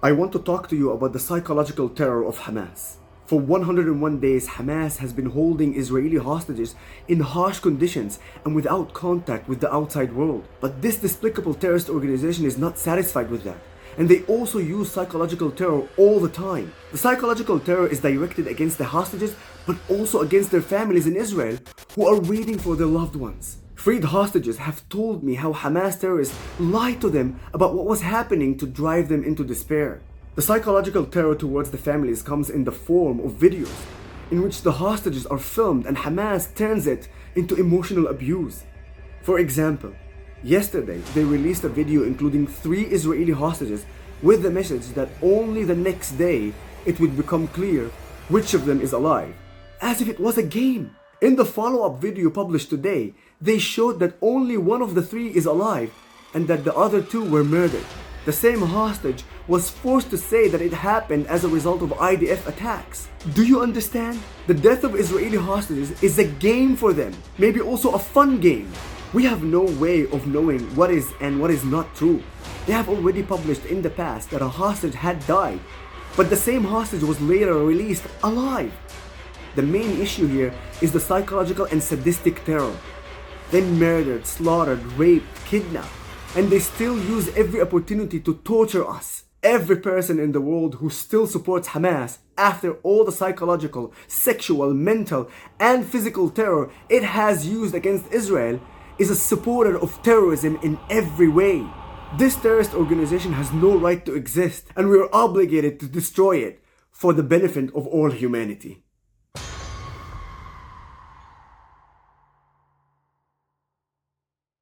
I want to talk to you about the psychological terror of Hamas. For 101 days, Hamas has been holding Israeli hostages in harsh conditions and without contact with the outside world. But this despicable terrorist organization is not satisfied with that. And they also use psychological terror all the time. The psychological terror is directed against the hostages, but also against their families in Israel who are waiting for their loved ones. Freed hostages have told me how Hamas terrorists lied to them about what was happening to drive them into despair. The psychological terror towards the families comes in the form of videos in which the hostages are filmed and Hamas turns it into emotional abuse. For example, yesterday they released a video including 3 Israeli hostages with the message that only the next day it would become clear which of them is alive, as if it was a game. In the follow-up video published today, they showed that only one of the 3 is alive and that the other 2 were murdered. The same hostage was forced to say that it happened as a result of IDF attacks. Do you understand? The death of Israeli hostages is a game for them, maybe also a fun game. We have no way of knowing what is and what is not true. They have already published in the past that a hostage had died, but the same hostage was later released alive. The main issue here is the psychological and sadistic terror. They murdered, slaughtered, raped, kidnapped, and they still use every opportunity to torture us. Every person in the world who still supports Hamas after all the psychological, sexual, mental, and physical terror it has used against Israel is a supporter of terrorism in every way. This terrorist organization has no right to exist, and we are obligated to destroy it for the benefit of all humanity.